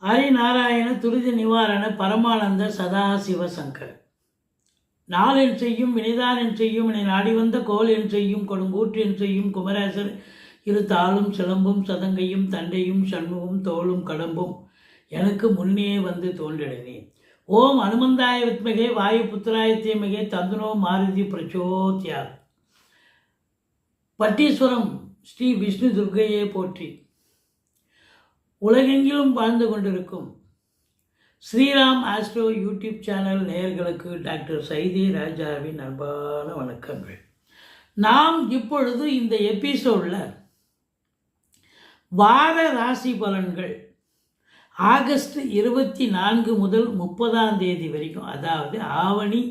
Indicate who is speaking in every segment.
Speaker 1: ஹரிநாராயண துரித நிவாரண பரமானந்த சதாசிவ சங்கர். நாளென் செய்யும் வினைதானென் செய்யும் என நாடி வந்த கோல் என் செய்யும் கொடுங்கூற்று என் செய்யும் குமரேசர் இரு தாளும் சிலம்பும் சதங்கையும் தண்டையும் சண்முகம் தோளும் கடம்பும் எனக்கு முன்னே வந்து தோன்றினேன். ஓம் அனுமந்தாய வித்மகே வாயு புத்திராய தீமகே தந்துனோ மாருதி பிரச்சோத்யார். பட்டீஸ்வரம் ஸ்ரீ விஷ்ணு துர்க்கையே போற்றி. உலகெங்கிலும் வாழ்ந்து கொண்டிருக்கும் ஸ்ரீராம் ஆஸ்ட்ரோ யூடியூப் சேனல் நேயர்களுக்கு டாக்டர் சைதி ராஜாவின் அன்பான வணக்கங்கள். நாம் இப்பொழுது இந்த எபிசோடில் வார ராசி பலன்கள் ஆகஸ்ட் 24 முதல் 30 வரைக்கும், அதாவது ஆவணி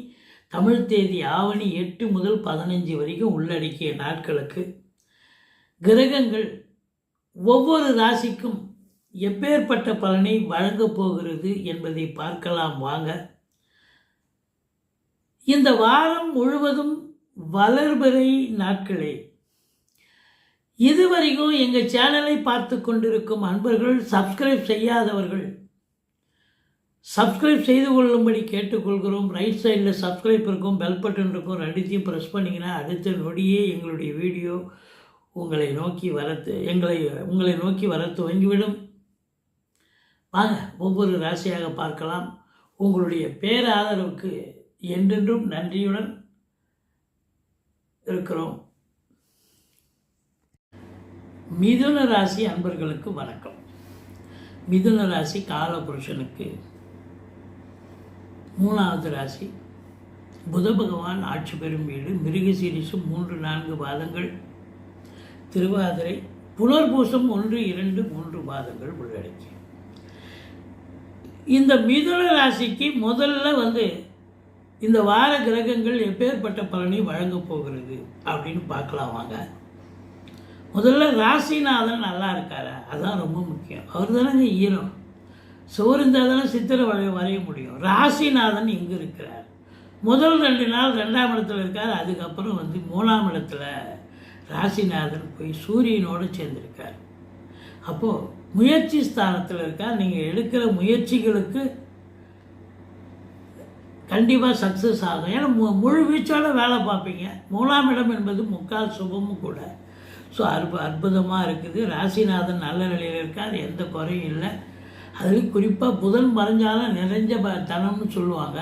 Speaker 1: தமிழ் தேதி ஆவணி 8 முதல் 15 வரைக்கும் உள்ளடக்கிய நாட்களுக்கு கிரகங்கள் ஒவ்வொரு ராசிக்கும் எப்பேற்பட்ட பலனை வழங்கப் போகிறது என்பதை பார்க்கலாம் வாங்க. இந்த வாரம் முழுவதும் வளர்பிறை நாட்களே. இதுவரைக்கும் எங்கள் சேனலை பார்த்து கொண்டிருக்கும் அன்பர்கள், சப்ஸ்கிரைப் செய்யாதவர்கள் சப்ஸ்கிரைப் செய்து கொள்ளும்படி கேட்டுக்கொள்கிறோம். ரைட் சைடில் சப்ஸ்கிரைப் இருக்கும், பெல் பட்டன் இருக்கும், ரெண்டுத்தையும் ப்ரெஸ் பண்ணிங்கன்னா அடுத்த நொடியே எங்களுடைய வீடியோ உங்களை நோக்கி வர துவங்கிவிடும். வாங்க ஒவ்வொரு ராசியாக பார்க்கலாம். உங்களுடைய பேராதரவுக்கு என்றென்றும் நன்றியுடன் இருக்கிறோம். மிதுன ராசி அன்பர்களுக்கு வணக்கம். மிதுன ராசி காலபுருஷனுக்கு 3வது ராசி. புத பகவான் ஆட்சி பெறும் வீடு. மிருகசீரிஷம் 3-4 பாதங்கள், திருவாதிரை புனர்பூசம் 1-2-3 பாதங்கள் உள்ளடக்கி. இந்த மிதுன ராசிக்கு முதல்ல இந்த வார கிரகங்கள் எப்பேற்பட்ட பலனை வழங்கப் போகிறது அப்படின்னு பார்க்கலாம் வாங்க. முதல்ல ராசிநாதன் நல்லா இருக்காரா, அதுதான் ரொம்ப முக்கியம். அவர் தானேங்க ஈரம். சோறு இருந்தால் தானே சித்திரை வரைய முடியும். ராசிநாதன் இங்கே இருக்கிறார். முதல் 2 நாள் 2ஆம் இடத்துல இருக்கார். அதுக்கப்புறம் 3ஆம் இடத்துல ராசிநாதன் போய் சூரியனோடு சேர்ந்திருக்கார். அப்போது முயற்சி ஸ்தானத்தில் இருக்கார். நீங்கள் எடுக்கிற முயற்சிகளுக்கு கண்டிப்பாக சக்ஸஸ் ஆகும். ஏன்னா முழு வீச்சோட வேலை பார்ப்பீங்க. 3ஆம் இடம் என்பது முக்கால் சுபமும் கூட. ஸோ அற்புதமாக இருக்குது. ராசிநாதன் நல்ல நிலையில் இருக்கார், எந்த குறையும் இல்லை. அதுலேயும் குறிப்பாக புதன் மறைஞ்சாலும் நிறைஞ்ச தனம்னு சொல்லுவாங்க.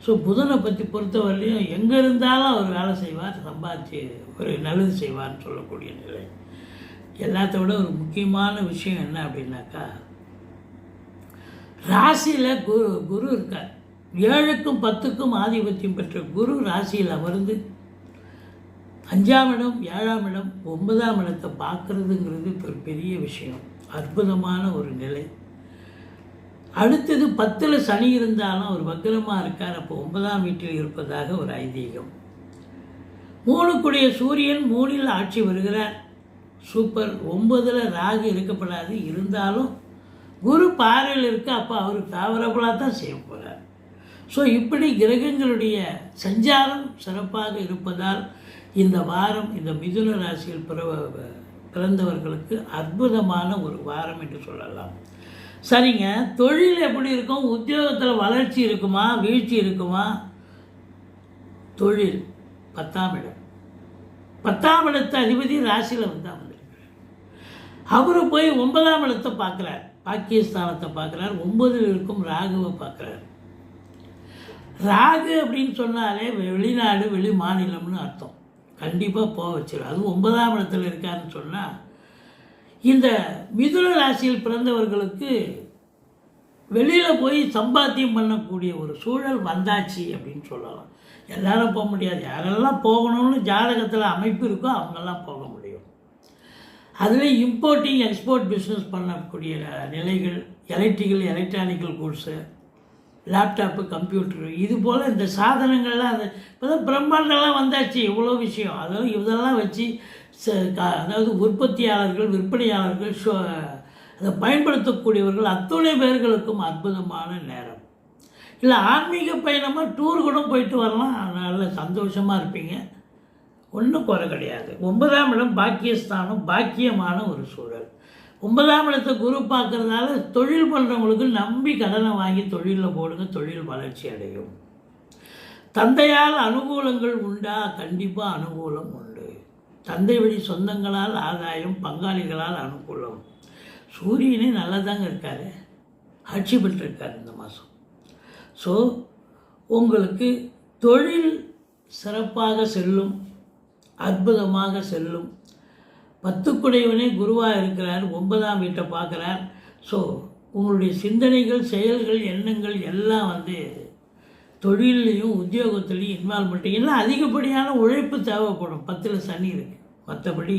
Speaker 1: ஸோ புதனை பற்றி பொறுத்தவரையிலையும் எங்கே இருந்தாலும் அவர் வேலை செய்வார், சம்பாதிச்சு ஒரு நல்லது செய்வார்னு சொல்லக்கூடிய நிலை. எல்லாத்த விட ஒரு முக்கியமான விஷயம் என்ன அப்படின்னாக்கா, ராசியில் குரு இருக்கார். 7க்கும் 10க்கும் ஆதிபத்தியம் பெற்ற குரு ராசியில் அமர்ந்து 5ஆம் இடம் 7ஆம் இடம் 9ஆம் இடத்தை பார்க்குறதுங்கிறது ஒரு பெரிய விஷயம். அற்புதமான ஒரு நிலை. அடுத்தது 10ல் சனி இருந்தாலும் அவர் வக்ரமாக இருக்கார். அப்போ 9ஆம் வீட்டில் இருப்பதாக ஒரு ஐதீகம். 3 சூரியன் 3ல் ஆட்சி வருகிறார். சூப்பர். 9ல் ராகு இருக்கப்படாது, இருந்தாலும் குரு பார்வையில் இருக்க. அப்போ அவர் ஃபேவரபுளாக தான் செய்ய போகிறார். ஸோ இப்படி கிரகங்களுடைய சஞ்சாரம் சிறப்பாக இருப்பதால் இந்த வாரம் இந்த மிதுன ராசியில் பிறந்தவர்களுக்கு அற்புதமான ஒரு வாரம் என்று சொல்லலாம். சரிங்க, தொழில் எப்படி இருக்கும்? உத்தியோகத்தில் வளர்ச்சி இருக்குமா, வீழ்ச்சி இருக்குமா? தொழில் 10ஆம் இடம். 10ஆம் இடத்து அதிபதி ராசியில் வந்திருக்கிறார். அவரு போய் 9ஆம் இடத்தை பார்க்குறார், பாக்கியஸ்தானத்தை பார்க்குறார். 9ல் இருக்கும் ராகுவை பார்க்குறார். ராகு அப்படின்னு சொன்னாலே வெளிநாடு வெளி மாநிலம்னு அர்த்தம். கண்டிப்பாக போக வச்சிடும். அதுவும் 9ஆம் இடத்துல இருக்காருன்னு சொன்னால் இந்த மிதுன ராசியில் பிறந்தவர்களுக்கு வெளியில் போய் சம்பாத்தியம் பண்ணக்கூடிய ஒரு சூழல் வந்தாச்சு அப்படின்னு சொல்லலாம். எல்லாரும் போக முடியாது. யாரெல்லாம் போகணும்னு ஜாதகத்தில் அமைப்பு இருக்கோ அவங்கெல்லாம் போக முடியும். அதில் இம்போர்ட்டிங் எக்ஸ்போர்ட் பிஸ்னஸ் பண்ணக்கூடிய நிலைகள், எலக்ட்ரானிக்கல் கூட்ஸு, லேப்டாப்பு, கம்ப்யூட்டரு, இது போல் இந்த சாதனங்கள்லாம் இப்போ தான் பிரம்மாண்டெல்லாம் வந்தாச்சு. இவ்வளோ விஷயம். அதாவது இதெல்லாம் வச்சு அதாவது உற்பத்தியாளர்கள், விற்பனையாளர்கள், அதை பயன்படுத்தக்கூடியவர்கள் அத்தனை பேர்களுக்கும் அற்புதமான நேரம். இல்லை ஆன்மீக பயணமாக டூர் கூட போயிட்டு வரலாம். நல்ல சந்தோஷமாக இருப்பீங்க. ஒன்றும் குறை கிடையாது. 9ஆம் இடம் பாக்கியஸ்தானம், பாக்கியமான ஒரு சூழல். 9ஆம் இடத்தை குரு பார்க்கறதால தொழில் பண்ணுறவங்களுக்கு நம்பி கடனை வாங்கி தொழிலில் போடுங்க, தொழில் வளர்ச்சி அடையும். தந்தையால் அனுகூலங்கள் உண்டா? கண்டிப்பாக அனுகூலம் உண்டு. தந்தை வழி சொந்தங்களால் ஆதாயம், பங்காளிகளால் அனுகூலம். சூரியனே நல்லா தாங்க இருக்கார், ஆட்சி பெற்றிருக்கார் இந்த மாதம். ஸோ உங்களுக்கு தொழில் சிறப்பாக செல்லும், அற்புதமாக செல்லும். 10க்குடையவனே குருவாக இருக்கிறார், 9ஆம் வீட்டை பார்க்குறார். ஸோ உங்களுடைய சிந்தனைகள், செயல்கள், எண்ணங்கள் எல்லாம் தொழிலையும் உத்தியோகத்துலேயும் இன்வால்மெண்ட் எல்லாம் அதிகப்படியான உழைப்பு தேவைப்படும். 10ல் சனி இருக்குது. மற்றபடி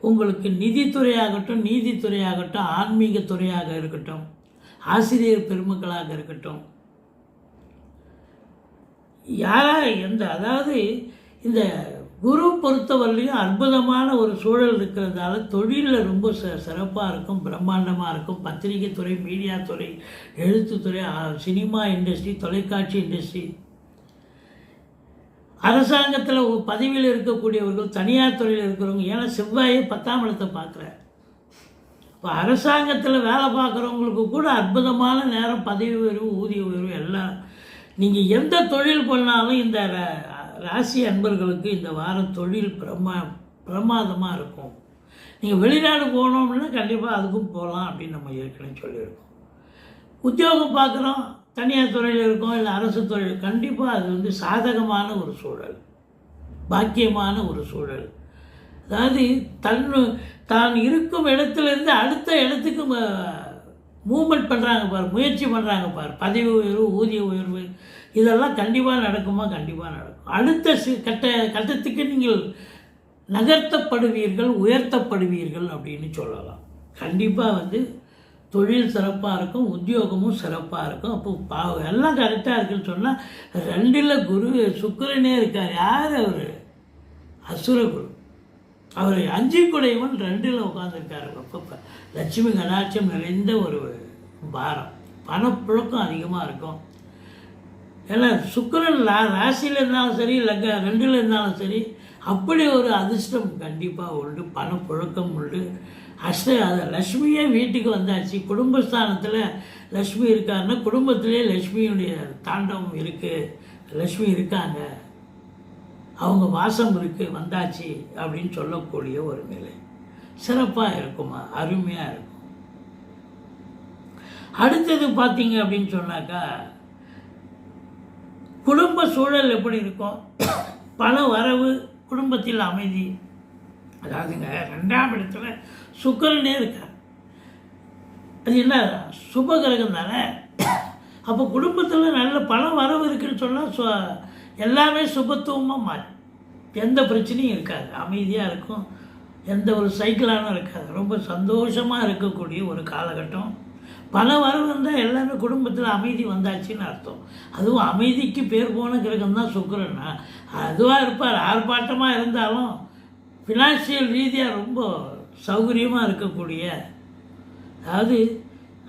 Speaker 1: உங்களுக்கு நிதித்துறையாகட்டும், நீதித்துறையாகட்டும், ஆன்மீகத்துறையாக இருக்கட்டும், ஆசிரியர் பெருமக்களாக இருக்கட்டும், அதாவது இந்த குரு பொறுத்தவரையிலையும் அற்புதமான ஒரு சூழல் இருக்கிறதால தொழிலில் ரொம்ப சிறப்பாக இருக்கும், பிரம்மாண்டமாக இருக்கும். பத்திரிகை துறை, மீடியா துறை, எழுத்துத்துறை, சினிமா இண்டஸ்ட்ரி, தொலைக்காட்சி இண்டஸ்ட்ரி, அரசாங்கத்தில் பதவியில் இருக்கக்கூடியவர்கள், தனியார் துறையில் இருக்கிறவங்க. ஏன்னா செவ்வாயை 10ஆம் இடத்தை பார்க்குறார். இப்போ அரசாங்கத்தில் வேலை பார்க்குறவங்களுக்கு கூட அற்புதமான நேரம், பதவி உயர்வு, ஊதிய உயர்வு எல்லாம். நீங்கள் எந்த தொழில் பண்ணாலும் இந்த ராசி அன்பர்களுக்கு இந்த வாரம் தொழில் பிரமாதமாக இருக்கும். நீங்கள் வெளிநாடு போனோம்னா கண்டிப்பாக அதுக்கும் போகலாம் அப்படின்னு நம்ம ஏற்கனவே சொல்லியிருக்கோம். உத்தியோகம் பார்க்குறோம், தனியார் துறையில் இருக்கோம், இல்லை அரசு தொழில், கண்டிப்பாக அது சாதகமான ஒரு சூழல், பாக்கியமான ஒரு சூழல். அதாவது தான் இருக்கும் இடத்துலேருந்து அடுத்த இடத்துக்கு மூமெண்ட் பண்ணுறாங்க பாரு, முயற்சி பண்ணுறாங்க பாரு. பதவி உயர்வு, ஊதிய உயர்வு இதெல்லாம் கண்டிப்பாக நடக்குமா? கண்டிப்பாக நடக்கும். அடுத்த கட்டத்துக்கு நீங்கள் நகர்த்தப்படுவீர்கள், உயர்த்தப்படுவீர்கள் அப்படின்னு சொல்லலாம். கண்டிப்பாக தொழில் சிறப்பாக இருக்கும், உத்தியோகமும் சிறப்பாக இருக்கும். அப்போ எல்லாம் கரெக்டாக இருக்குன்னு சொன்னால் 2ல் குரு சுக்கிரனே இருக்கார். யார் அவர்? அசுரகுரு. அவர் 5க்குடையவன் 2ல் உட்காந்துருக்காரு. அப்போ லட்சுமி கடாட்சம் நிறைந்த ஒரு பாரம், பணப்புழக்கம் அதிகமாக இருக்கும். ஏன்னா சுக்கிரன் ராசியில் இருந்தாலும் சரி, இல்லை 2ல் இருந்தாலும் சரி, அப்படி ஒரு அதிர்ஷ்டம் கண்டிப்பாக உண்டு, பணப்புழக்கம் உண்டு. லக்ஷ்மியே வீட்டுக்கு வந்தாச்சு. குடும்பஸ்தானத்தில் லக்ஷ்மி இருக்காருன்னா குடும்பத்திலே லக்ஷ்மியுடைய தாண்டவம் இருக்குது, லக்ஷ்மி இருக்காங்க, அவங்க வாசம் இருக்குது, வந்தாச்சு அப்படின்னு சொல்லக்கூடிய ஒரு நிலை சிறப்பாக இருக்குமா, அருமையாக இருக்கும். அடுத்தது பார்த்தீங்க அப்படின்னு சொன்னாக்கா குடும்ப சூழல் எப்படி இருக்கும்? பண வரவு, குடும்பத்தில் அமைதி. அதாவதுங்க 2ஆம் இடத்துல சுக்கிரனே இருக்கார். அது என்ன சுப கிரகம் தானே. அப்போ குடும்பத்தில் நல்ல பண வரவு இருக்குன்னு சொன்னால் எல்லாமே சுபத்துவமாக மாறி எந்த பிரச்சனையும் இருக்காது, அமைதியாக இருக்கும், எந்த ஒரு சைக்கிளானும் இருக்காது, ரொம்ப சந்தோஷமாக இருக்கக்கூடிய ஒரு காலகட்டம். பல வரவு இருந்தால் எல்லாமே குடும்பத்தில் அமைதி வந்தாச்சுன்னு அர்த்தம். அதுவும் அமைதிக்கு பேர் போன கிரகம் தான் சுக்கிரன். அதுவாக இருப்பார், ஆர்ப்பாட்டமாக இருந்தாலும் ஃபினான்ஷியல் ரீதியாக ரொம்ப சௌகரியமாக இருக்கக்கூடிய, அதாவது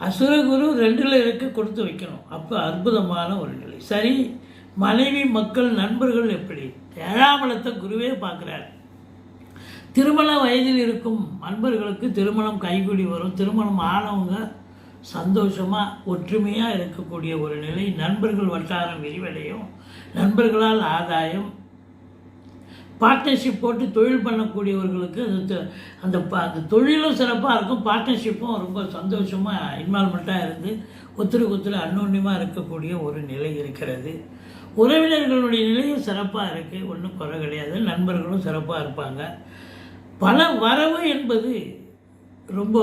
Speaker 1: அசுரகுரு 2ல் இருக்க கொடுத்து வைக்கணும். அப்போ அற்புதமான ஒரு நிலை. சரி, மனைவி, மக்கள், நண்பர்கள் எப்படி? 7ஆம் இடத்தை குருவே பார்க்குறார். திருமண வயதில் இருக்கும் நண்பர்களுக்கு திருமணம் கைகூடி வரும். திருமணம் ஆனவங்க சந்தோஷமாக ஒற்றுமையாக இருக்கக்கூடிய ஒரு நிலை. நண்பர்கள் வட்டாரம் விரிவடையும், நண்பர்களால் ஆதாயம். பார்ட்னர்ஷிப் போட்டு தொழில் பண்ணக்கூடியவர்களுக்கு அந்த தொழிலும் சிறப்பாக இருக்கும், பார்ட்னர்ஷிப்பும் ரொம்ப சந்தோஷமாக இன்வால்மெண்ட்டாக இருந்து ஒருத்தருக்கு அன்னோன்யமாக இருக்கக்கூடிய ஒரு நிலை இருக்கிறது. உறவினர்களுடைய நிலையும் சிறப்பாக இருக்குது, ஒன்றும் குறை கிடையாது. நண்பர்களும் சிறப்பாக இருப்பாங்க. பண வரவு என்பது ரொம்ப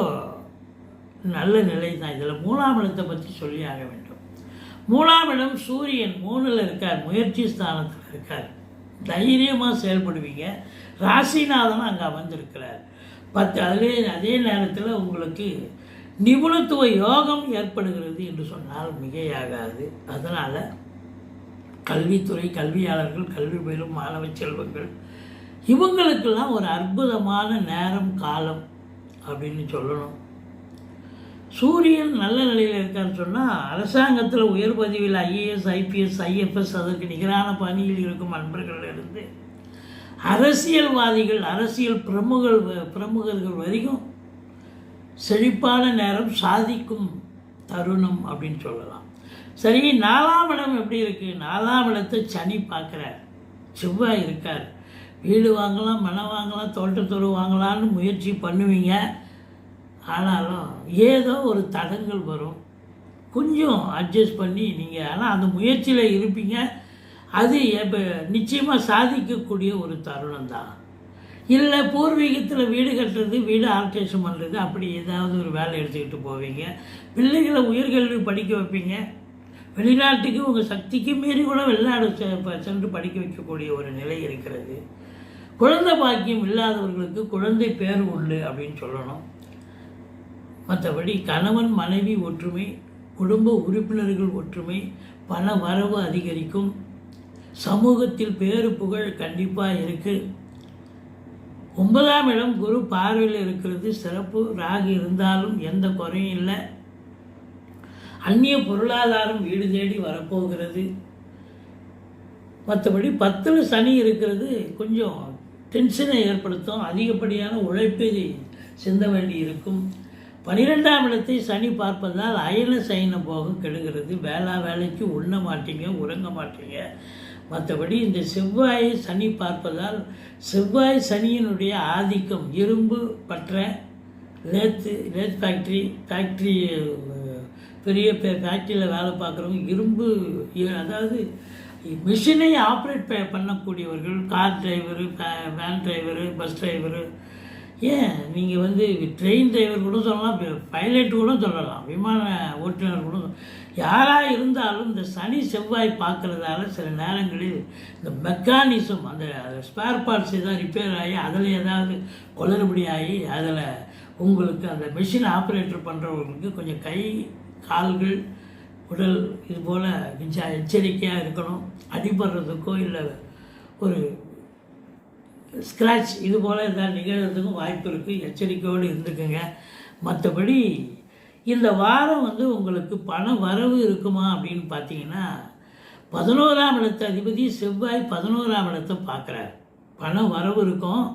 Speaker 1: நல்ல நிலை தான். இதில் 3ஆம் இடத்தை பற்றி சொல்லி ஆக வேண்டும். 3ஆம் இடம் சூரியன் 3ல் இருக்கார், முயற்சி ஸ்தானத்தில் இருக்கார். தைரியமாக செயல்படுவீங்க. ராசிநாதனும் அங்கே அமர்ந்திருக்கிறார். அதே நேரத்தில் உங்களுக்கு நிபுணத்துவ யோகம் ஏற்படுகிறது என்று சொன்னால் மிகையாகாது. அதனால் கல்வித்துறை, கல்வியாளர்கள், கல்வி பயிலும் மாணவ செல்வங்கள், இவங்களுக்கெல்லாம் ஒரு அற்புதமான நேரம், காலம் அப்படின்னு சொல்லணும். சூரியன் நல்ல நிலையில் இருக்கான்னு சொன்னால் அரசாங்கத்தில் உயர் பதவியில் ஐஏஎஸ், ஐபிஎஸ், ஐஎஃப்எஸ் அதற்கு நிகரான பணியில் இருக்கும் நண்பர்களிலிருந்து அரசியல்வாதிகள், அரசியல் பிரமுகர்கள் வரைக்கும் செழிப்பான நேரம், சாதிக்கும் தருணம் அப்படின்னு சொல்லலாம். சரி, 4ஆம் இடம் எப்படி இருக்குது? 4ஆம் இடத்தை சனி பார்க்குறார், செவ்வாய் இருக்கார். வீடு வாங்கலாம், மனம் வாங்கலாம், தோட்டத்தொரு வாங்கலான்னு முயற்சி பண்ணுவீங்க. ஆனாலும் ஏதோ ஒரு தடங்கள் வரும். கொஞ்சம் அட்ஜஸ்ட் பண்ணி நீங்கள் ஆனால் அந்த முயற்சியில் இருப்பீங்க. அது நிச்சயமாக சாதிக்கக்கூடிய ஒரு தருணம் தான். இல்லை பூர்வீகத்தில் வீடு கட்டுறது, வீடு ஆல்ட்ரேஷன் பண்ணுறது, அப்படி ஏதாவது ஒரு வேலை எடுத்துக்கிட்டு போவீங்க. பிள்ளைகளை உயர்கல்வி படிக்க வைப்பீங்க. வெளிநாட்டுக்கு உங்கள் சக்திக்கு மீறி கூட வெளிநாடு சென்று படிக்க வைக்கக்கூடிய ஒரு நிலை இருக்கிறது. குழந்தை பாக்கியம் இல்லாதவர்களுக்கு குழந்தை பேர் உண்டு அப்படின்னு சொல்லணும். மற்றபடி கணவன் மனைவி ஒற்றுமை, குடும்ப உறுப்பினர்கள் ஒற்றுமை, பண வரவு அதிகரிக்கும். சமூகத்தில் பேரு புகழ் கண்டிப்பாக இருக்குது. 9ஆம் இடம் குரு பார்வையில் இருக்கிறது, சிறப்பு. ராகு இருந்தாலும் எந்த குறையும் இல்லை. அந்நிய பொருளாதாரம் வீடு தேடி வரப்போகிறது. மற்றபடி 10ல் சனி இருக்கிறது கொஞ்சம் டென்ஷனை ஏற்படுத்தும். அதிகப்படியான உழைப்பை சிந்த வேண்டி இருக்கும். 12ஆம் இடத்தை சனி பார்ப்பதால் அயன சயன போக கெடுகிறது. வேலைக்கு உண்ண மாட்டீங்க, உறங்க மாட்டீங்க. மற்றபடி இந்த செவ்வாயை சனி பார்ப்பதால் செவ்வாய் சனியினுடைய ஆதிக்கம், இரும்பு பற்ற லேத் ஃபேக்ட்ரி பெரிய ஃபேக்ட்ரியில் வேலை பார்க்குறவங்க, இரும்பு அதாவது மிஷினை ஆப்ரேட் பண்ணக்கூடியவர்கள், car driver, van driver, bus driver, ஏன் நீங்கள் ட்ரெயின் டிரைவர் கூட சொல்லலாம், பைலட் கூட சொல்லலாம், விமான ஓட்டுநர் கூட. யாராக இருந்தாலும் இந்த சனி செவ்வாய் பார்க்குறதால சில நேரங்களில் இந்த மெக்கானிசம், அந்த ஸ்பேர் பார்ட்ஸ் எதாவது ரிப்பேர் ஆகி அதில் ஏதாவது குளறுபடி ஆகி அதில் உங்களுக்கு அந்த மிஷின் ஆப்ரேட்டர் பண்ணுறவங்களுக்கு கொஞ்சம் கை கால்கள் உடல் இது போல் எச்சரிக்கையாக இருக்கணும். அடிபடுறதுக்கோ இல்லை ஒரு ஸ்க்ராட்ச் இது போல் எதாவது நிகழ்கிறதுக்கும் வாய்ப்பு இருக்குது. எச்சரிக்கையோடு இருந்துக்குங்க. மற்றபடி இந்த வாரம் உங்களுக்கு பண வரவு இருக்குமா அப்படின்னு பார்த்தீங்கன்னா, 11ஆம் இடத்து அதிபதி செவ்வாய் 11ஆம் இடத்தை பார்க்குறார். பண வரவு இருக்கும்.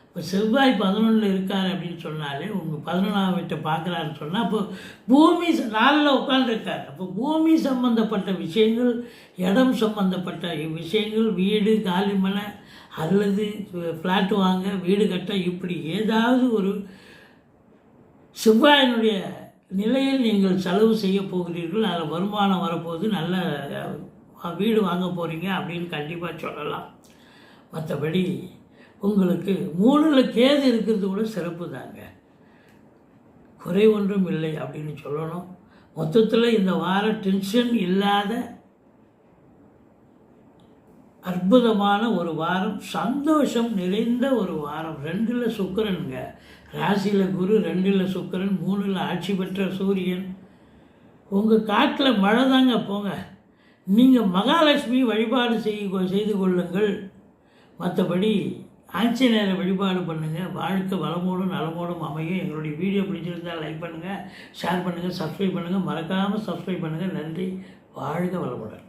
Speaker 1: இப்போ செவ்வாய் 11ல் இருக்கார் அப்படின்னு சொன்னாலே, உங்கள் 11ஆம் வீட்டை பார்க்குறாருன்னு சொன்னால், அப்போ பூமி 4ல் உட்காந்துருக்கார். அப்போ பூமி சம்பந்தப்பட்ட விஷயங்கள், இடம் சம்பந்தப்பட்ட விஷயங்கள், வீடு காலிமனை அல்லது ஃப்ளாட் வாங்க, வீடு கட்ட, இப்படி ஏதாவது ஒரு செவ்வாயினுடைய நிலையில் நீங்கள் செலவு செய்ய போகிறீர்கள். அதில் வருமானம் வரப்போகுது, நல்ல வீடு வாங்க போகிறீங்க அப்படின்னு கண்டிப்பாக சொல்லலாம். மற்றபடி உங்களுக்கு 3ல் கேது இருக்கிறது கூட சிறப்பு தாங்க, குறை ஒன்றும் இல்லை அப்படின்னு சொல்லணும். மொத்தத்தில் இந்த வாரம் டென்ஷன் இல்லாத அற்புதமான ஒரு வாரம், சந்தோஷம் நிறைந்த ஒரு வாரம். 2ல் சுக்கிரனுங்க, ராசியில் குரு, 2ல் சுக்கிரன், 3ல் ஆட்சி பெற்ற சூரியன். உங்கள் காட்டில் மழை தாங்க போங்க. நீங்கள் மகாலட்சுமி வழிபாடு செய்து கொள்ளுங்கள். மற்றபடி ஆஞ்சநேயரை வழிபாடு பண்ணுங்கள். வாழ்க்கை வளமோடும் நலமோடும் அமையும். எங்களுடைய வீடியோ பிடிச்சிருந்தால் லைக் பண்ணுங்கள், ஷேர் பண்ணுங்கள், சப்ஸ்கிரைப் பண்ணுங்கள். மறக்காமல் சப்ஸ்கிரைப் பண்ணுங்கள். நன்றி. வாழ்க வளமுடன்.